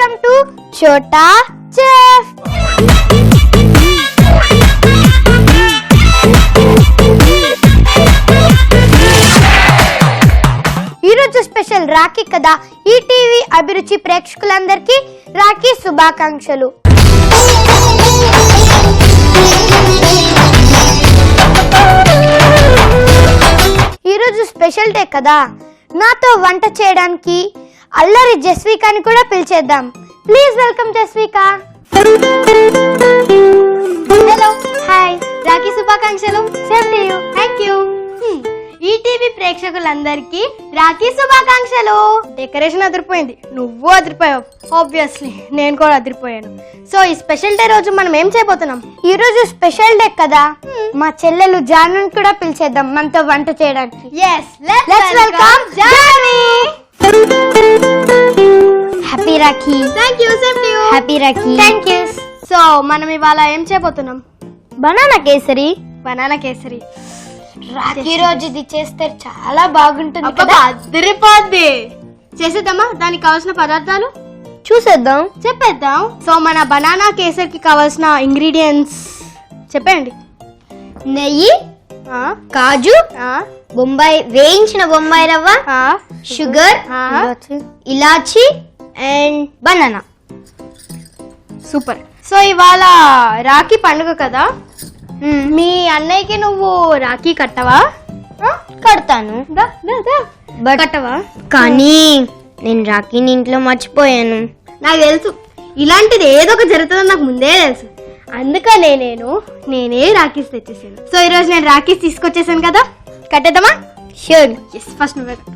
Welcome to చోటా chef. ఈరోజు special Rakhi కదా. ఈటీవీ అభిరుచి ప్రేక్షకులందరికీ రాఖీ శుభాకాంక్షలు. ఈరోజు స్పెషల్ డే కదా, నాతో వంట చేయడానికి అల్లరి జస్వికాని కూడా పిలిచేద్దాం. Please welcome Jasvika. Hello, hi, Rakhi శుభాకాంక్షలు. Same to you. Thank you. ETV ప్రేక్షకులందరికీ రాఖీ శుభాకాంక్షలు. డెకరేషన్ అదిరిపోయింది, నువ్వు అదిరిపోయావు, ఆబ్వియస్లీ నేను కూడా అదిరిపోయాను. సో ఈ స్పెషల్ డే రోజు మనం ఏం చేయబోతున్నాం? ఈ రోజు స్పెషల్ డే కదా, మా చెల్లెలు జాను కూడా పిలిచేద్దాం మనతో వంట చేయడానికి. yes, let's welcome Johnny. Happy Rakhi. Thank you. Same to you. Happy Rakhi. Thank you. So మనం ఇవాళ ఏం చేయబోతున్నాం? బనానా కేసరి. బనానా కేసరి రాఖీ రోజు ఇది చేస్తే చాలా బాగుంటుంది కదా. అదిరిపోద్ది. చేసేద్దామా? దానికి కావాల్సిన పదార్థాలు చూసేద్దాం, చెప్పేద్దాం. సో మన బనానా కేసరికి కావాల్సిన ఇంగ్రీడియంట్స్ చెప్పండి. నెయ్యి, కాజు, బొంబాయి వేయించిన బొంబాయి రవ్వ, sugar, elaichi and banana. Super. So ఇవాళ రాఖీ పండుగ కదా, మీ అన్నయ్యకి నువ్వు రాఖీ కట్టవా? కడతాను. కట్టవా? కానీ నేను రాఖీని ఇంట్లో మర్చిపోయాను. నాకు తెలుసు, ఇలాంటిది ఏదో ఒక జరుగుతుందని నాకు ముందే తెలుసు. అందుకనే నేనే రాఖీస్ తెచ్చేసాను. సో ఈరోజు నేను రాఖీస్ తీసుకొచ్చేసాను కదా, కట్టేద్దామా? షూర్. ఎస్, ఫస్ట్ నువ్వే కట్టు.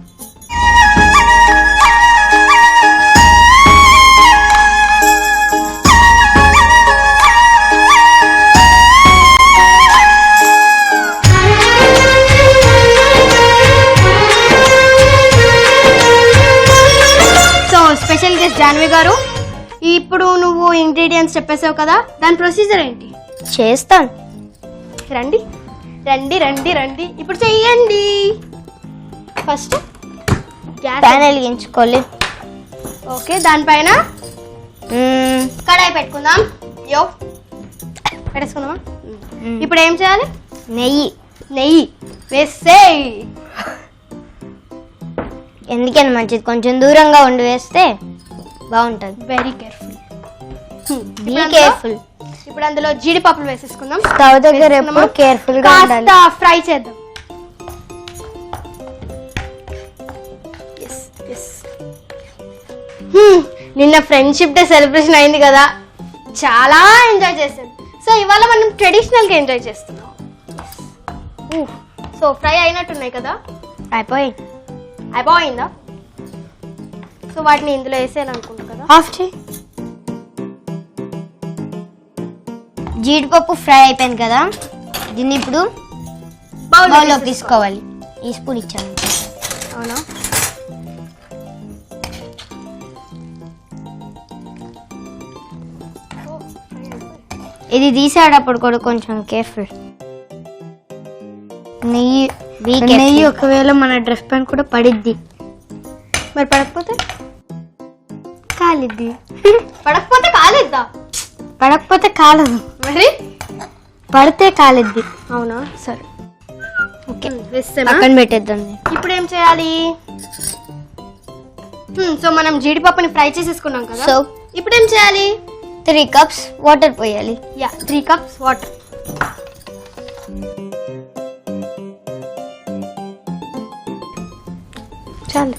స్పెషల్ గెస్ట్ జాన్వి గారు, ఇప్పుడు నువ్వు ఇంగ్రీడియంట్స్ చెప్పేసావు కదా, దాని ప్రొసీజర్ ఏంటి? చేస్తాను. రండి రండి రండి రండి, ఇప్పుడు చెయ్యండి. First gas వెలిగించుకోవాలి. ఓకే, దానిపైన కడాయి పెట్టుకుందాం. యో, పెట్టేసుకుందామా? ఇప్పుడు ఏం చేయాలి? నెయ్యి వేసేయ్. ఎందుకని మంచిది, కొంచెం దూరంగా ఉండి వేస్తే బాగుంటుంది. Very careful. Be careful. ఇప్పుడు అందులో జీడిపప్పులు వేసేసుకుందాం. స్టవ్ దగ్గర ఎప్పుడు కేర్ఫుల్ గా ఉండాలి. ఫ్రై చేద్దాం. నిన్న ఫ్రెండ్షిప్ డే సెలబ్రేషన్ అయింది కదా, చాలా ఎంజాయ్ చేశాను. సో ఇవాళ మనం ట్రెడిషనల్ గా ఎంజాయ్ చేస్తున్నాం. సో ఫ్రై అయినట్టున్నాయి కదా, అయిపోయిందా? సో వాటిని ఇందులో వేసేయాలనుకుంటా కదా. ఆఫ్ చేయి. జీడిపప్పు ఫ్రై అయిపోయింది కదా, దీన్ని ఇప్పుడు బౌల్లో తీసుకోవాలి. ఈ స్పూన్ ఇచ్చాను. అవునా? ఇది తీసేటప్పుడు కూడా కొంచెం కేర్ఫుల్. నెయ్యి ఒకవేళ మన డ్రెస్ పైన కూడా పడిద్ది. మరి పడకపోతే కాలిద్ది. పడకపోతే కాలిద్దా? పడకపోతే కాలదు, మరి పడితే కాలిద్ది. అవునా? సరే, ఓకే, పక్కన పెట్టేద్దాం. ఇప్పుడు ఏం చేయాలి? సో మనం జీడిపప్పుని ఫ్రై చేసేసుకున్నాం కదా, సో ఇప్పుడు ఏం చేయాలి? 3 cups వాటర్ పోయాలి. 3 cups వాటర్. చాలు.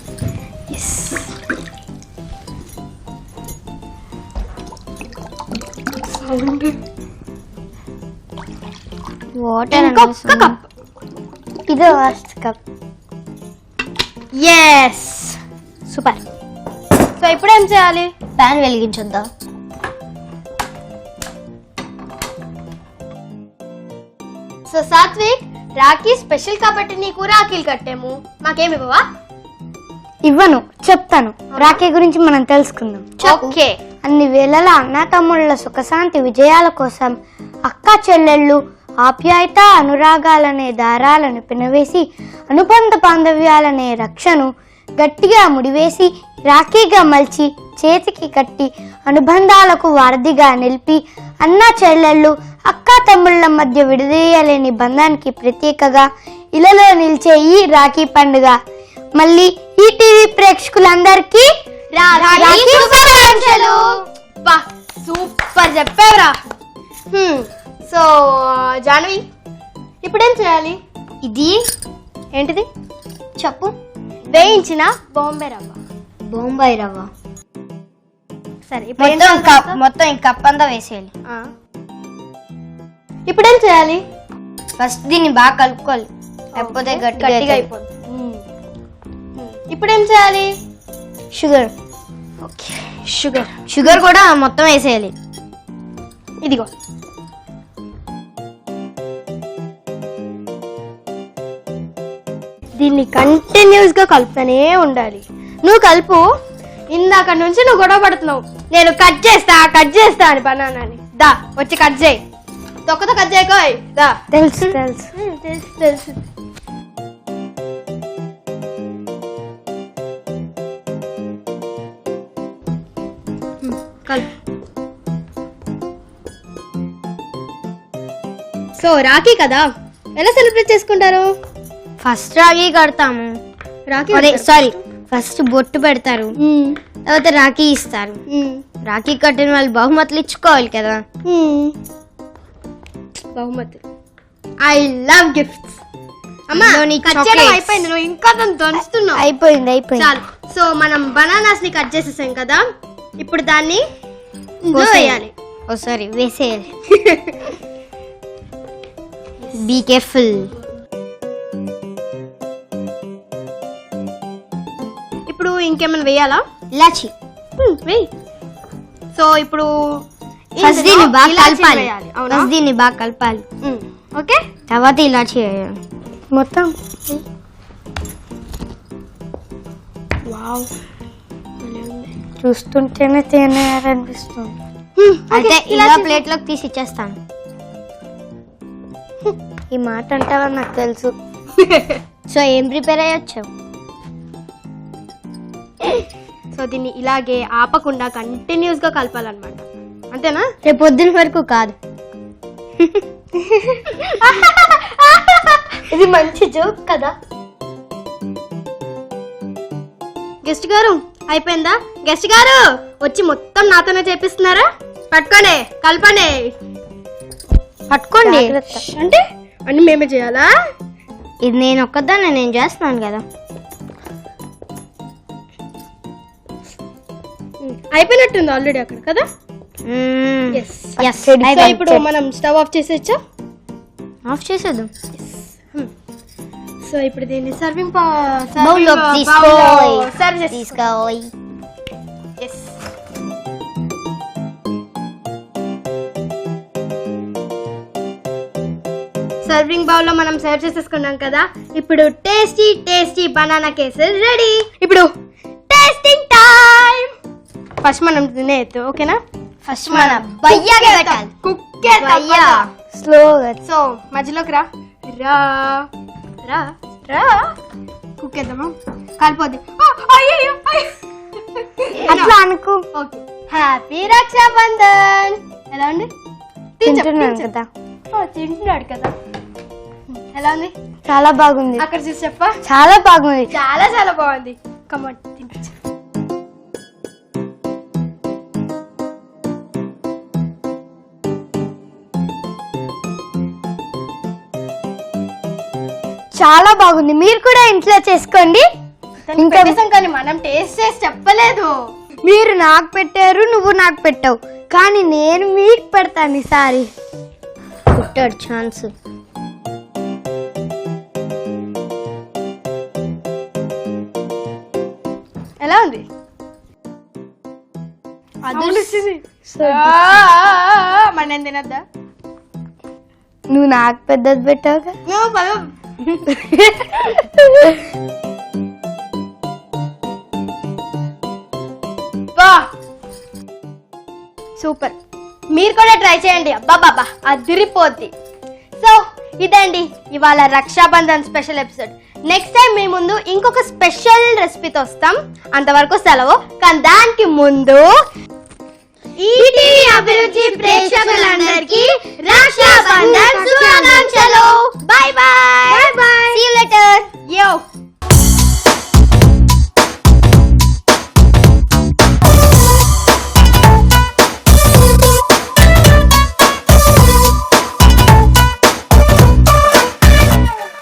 వాటర్ ఇంకొక కప్. ఇది last cup. Yes, super. So ఇప్పుడు ఏం చేయాలి? ప్యాన్ వెలిగించొద్దా? సో సాత్విక్, రాఖీ స్పెషల్ కాబట్టి నీకు రాఖీలు కట్టాము, మాకేమి ఇవ్వవా? ఇవ్వను, చెప్తాను. రాఖీ గురించి మనం తెలుసుకుందాం. ఓకే. అన్ని వేళలా అన్న తమ్ముళ్ళ సుఖశాంతి విజయాల కోసం అక్క చెల్లెళ్ళు ఆప్యాయత అనురాగాలనే దారాలను పినవేసి అనుబంధ బాంధవ్యాలనే రక్షను గట్టిగా ముడివేసి రాఖీగా మలిచి చేతికి కట్టి అనుబంధాలకు వారధిగా నిలిపి అన్నా చెల్లెళ్ళు అక్కా తమ్ముళ్ళ మధ్య విడదీయలేని బంధానికి ప్రత్యేకగా ఇలలో నిలిచే ఈ రాఖీ పండుగ మళ్ళీ ఈ టీవీ ప్రేక్షకులందరికీ రాఖీ శుభాకాంక్షలు. సూపర్ చెప్పావురా. సో జాన్వి, ఇప్పుడేం చేయాలి? ఇది ఏంటిది చెప్పు. వేయించిన బొంబాయి రవ్వ. సరే, మొత్తం ఈ కప్ అంతా వేసేయాలి. ఇప్పుడేం చేయాలి? ఫస్ట్ దీన్ని బాగా కలుపుకోవాలి, లేకపోతే గట్టిగా అయిపోతుంది. ఇప్పుడేం చేయాలి? షుగర్. ఓకే, షుగర్ కూడా మొత్తం వేసేయాలి. ఇదిగో. దీన్ని కంటిన్యూస్ గా కలుపుతూనే ఉండాలి. నువ్వు కలుపు. ఇందాక నుంచి నువ్వు గొడవ పడుతున్నావు, నేను కట్ చేస్తా అని బనానాని. దా వచ్చి కట్ చేయి. తొక్కతో కట్ చేయకోయ్. దా. తెలుసు సో రాఖీ కదా, ఎలా సెలబ్రేట్ చేసుకుంటారు? ఫస్ట్ రాఖీ కడతాము. ఫస్ట్ బొట్టు పెడతారు, తర్వాత రాఖీ ఇస్తారు. రాఖీ కట్టిన వాళ్ళు బహుమతులు ఇచ్చుకోవాలి కదా. బహుమతులు. I love gifts. అమ్మా అయిపోయింది, నువ్వు ఇంకా దంచుతున్నావు. అయిపోయింది. చాలు. సో మనం బనానాస్ ని కట్ చేసేసాం కదా, ఇప్పుడు దాన్ని వేయాలి. ఒకసారి వేసేయాలి. Be careful. ఇప్పుడు ఇంకేమైనా వేయాలా? ఇలాచి వేయి. సో ఇప్పుడు ఫస్ట్ దీన్ని బాగా కలపాలి. అవునా? దీన్ని బాగా కలపాలి. ఓకే, తర్వాత ఇలాచి వేయాలి మొత్తం. వావ్, చూస్తుంటేనే తినేయాలనిపిస్తుంది. అయితే ఇలా ప్లేట్ లోకి తీసి ఇచ్చేస్తాను. ఈ మాట అంటావని నాకు తెలుసు. సో ఏం ప్రిపేర్ అయ్యొచ్చు? సో దీన్ని ఇలాగే ఆపకుండా కంటిన్యూస్ గా కలపాలన్నమాట. అంతేనా? రేపు పొద్దున వరకు కాదు. ఇది మంచి జోక్ కదా. గెస్ట్ గారు అయిపోయిందా? గెస్ట్ గారు వచ్చి మొత్తం నాతోనే చేపిస్తున్నారా? పట్టుకోండి, కలపండి. పట్టుకోండి అంటే అన్ని మేమే చేయాలా? ఇది నేను ఒక్కదాన్ని నేను చేస్తున్నాను కదా. అయిపోయినట్టుంది ఆల్రెడీ అక్కడ కదా. సో ఇప్పుడు మనం స్టవ్ ఆఫ్ చేసేచ్చా? ఆఫ్ చేసేద్దాం. సో ఇప్పుడు దీన్ని సర్వింగ్ తీసుకోవాలి. సర్వింగ్ బౌల్ లో మనం సర్వ్ చేసేసుకున్నాం కదా. ఇప్పుడు tasty tasty banana kesari ready. ఇప్పుడు టేస్టింగ్ టైం. ఫస్ట్ మనం తినేయద్దు, ఓకేనా? ఫస్ట్ మన బయ్యాగా పెట్టాలి. కుక్కేద్దాం స్లోగా. సో మధ్యలోకి రా రా రా రా. కుక్కేద్దామా? కాలిపోద్ది. అట్లా అనుకో. ఓకే. హ్యాపీ రక్షాబంధన్. ఎలా ఉంది? తింటున్నాను కదా. తింటున్నాడు కదా. ఎలా ఉంది? చాలా బాగుంది. అక్కడ చూసి చెప్పా. చాలా బాగుంది. చాలా చాలా బాగుంది. కమాన్ తింటచ్చు. చాలా బాగుంది. మీరు కూడా ఇంట్లో చేసుకోండి. ఇంకా కానీ మనం టేస్ట్ చేసి చెప్పలేదు. మీరు నాకు పెట్టారు, నువ్వు నాకు పెట్టావు, కానీ నేను మీకు పెడతాను ఈసారి. పుట్టాడు ఛాన్స్. ఎలా ఉంది? మన నేను తినద్దా? నువ్వు నాకు పెద్దది పెట్టావుగా. సూపర్. మీరు కూడా ట్రై చేయండి. అబ్బా బాబా అదిరిపోద్ది. సో ఇదండి ఇవాళ Rakshabandhan special episode. Next time మీ ముందు ఇంకొక స్పెషల్ రెసిపీతో వస్తాం. అంతవరకు సెలవు. కానీ దానికి ముందు ఈటీవీ అభిరుచి ప్రేక్షకులందరికీ రక్షాబంధన్ శుభాకాంక్షలు. Bye bye.